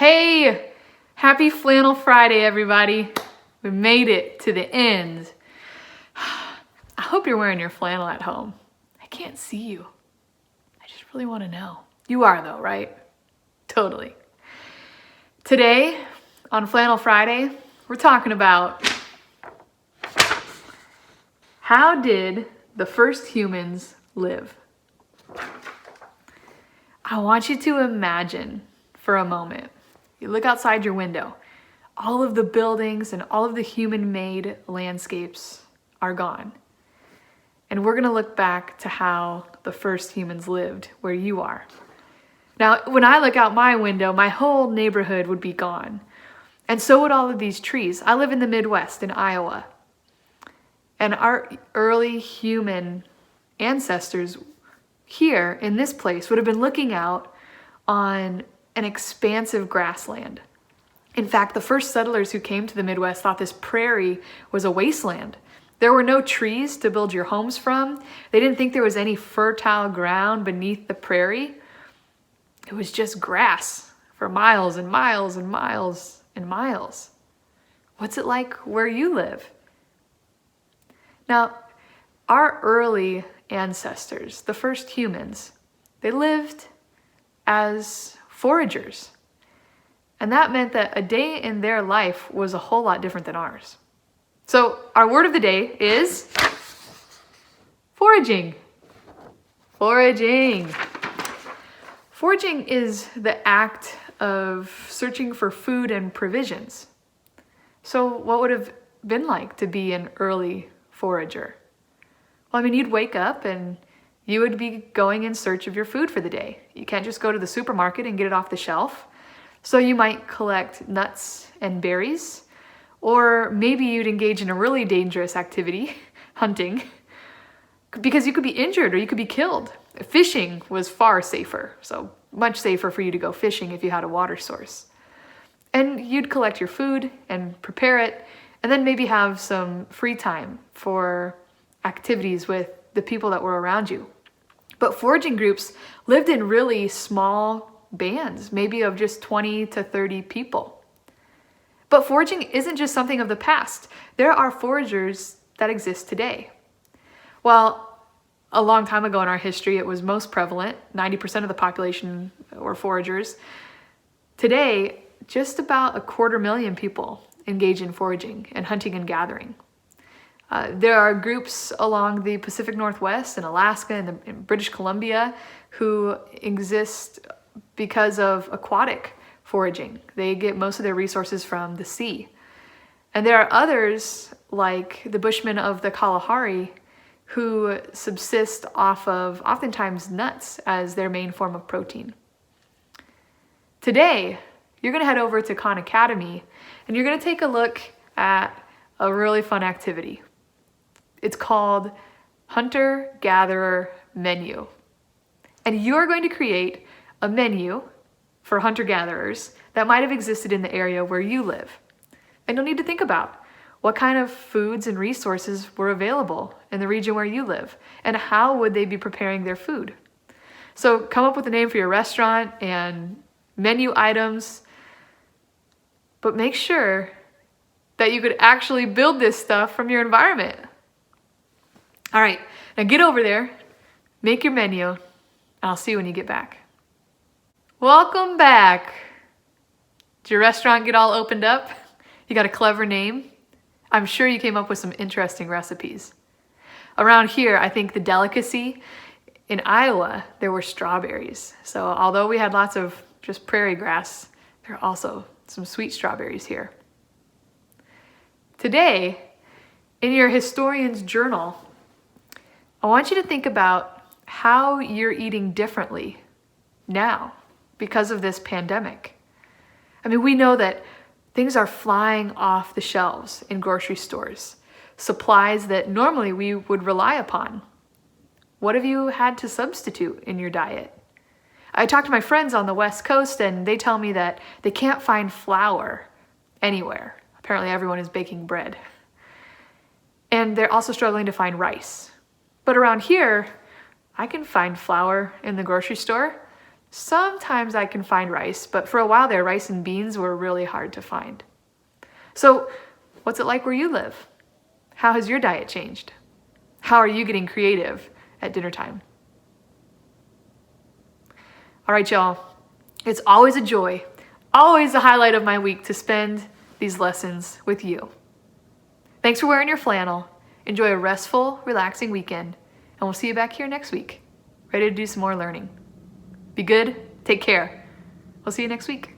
Hey, happy Flannel Friday, everybody. We made it to the end. I hope you're wearing your flannel at home. I can't see you. I just really want to know. You are though, right? Totally. Today, on Flannel Friday, we're talking about how did the first humans live? I want you to imagine for a moment. You look outside your window. All of the buildings and all of the human-made landscapes are gone. And we're gonna look back to how the first humans lived where you are. Now, when I look out my window, my whole neighborhood would be gone. And so would all of these trees. I live in the Midwest in Iowa. And our early human ancestors here in this place would have been looking out on an expansive grassland. In fact, the first settlers who came to the Midwest thought this prairie was a wasteland. There were no trees to build your homes from. They didn't think there was any fertile ground beneath the prairie. It was just grass for miles and miles and miles and miles. What's it like where you live? Now, our early ancestors, the first humans, they lived as foragers. And that meant that a day in their life was a whole lot different than ours. So our word of the day is foraging. Foraging. Foraging is the act of searching for food and provisions. So what would it have been like to be an early forager? Well, I mean, you'd wake up and you would be going in search of your food for the day. You can't just go to the supermarket and get it off the shelf. So you might collect nuts and berries, or maybe you'd engage in a really dangerous activity, hunting, because you could be injured or you could be killed. Fishing was far safer, so much safer for you to go fishing if you had a water source. And you'd collect your food and prepare it, and then maybe have some free time for activities with the people that were around you. But foraging groups lived in really small bands, maybe of just 20 to 30 people. But foraging isn't just something of the past. There are foragers that exist today. Well, a long time ago in our history, it was most prevalent. 90% of the population were foragers. Today, just about 250,000 people engage in foraging and hunting and gathering. There are groups along the Pacific Northwest and Alaska and in British Columbia who exist because of aquatic foraging. They get most of their resources from the sea. And there are others, like the Bushmen of the Kalahari, who subsist off of oftentimes nuts as their main form of protein. Today, you're going to head over to Khan Academy and you're going to take a look at a really fun activity. It's called Hunter-Gatherer Menu. And you're going to create a menu for hunter-gatherers that might have existed in the area where you live. And you'll need to think about what kind of foods and resources were available in the region where you live, and how would they be preparing their food. So come up with a name for your restaurant and menu items, but make sure that you could actually build this stuff from your environment. All right, now get over there, make your menu, and I'll see you when you get back. Welcome back. Did your restaurant get all opened up? You got a clever name? I'm sure you came up with some interesting recipes. Around here, I think the delicacy in Iowa, there were strawberries. So although we had lots of just prairie grass, there are also some sweet strawberries here. Today, in your historian's journal, I want you to think about how you're eating differently now because of this pandemic. I mean, we know that things are flying off the shelves in grocery stores, supplies that normally we would rely upon. What have you had to substitute in your diet? I talk to my friends on the West Coast and they tell me that they can't find flour anywhere. Apparently everyone is baking bread. And they're also struggling to find rice. But around here, I can find flour in the grocery store. Sometimes I can find rice, but for a while there, rice and beans were really hard to find. So, what's it like where you live? How has your diet changed? How are you getting creative at dinner time? All right, y'all. It's always a joy, always the highlight of my week to spend these lessons with you. Thanks for wearing your flannel. Enjoy a restful, relaxing weekend, and we'll see you back here next week, ready to do some more learning. Be good, take care. We'll see you next week.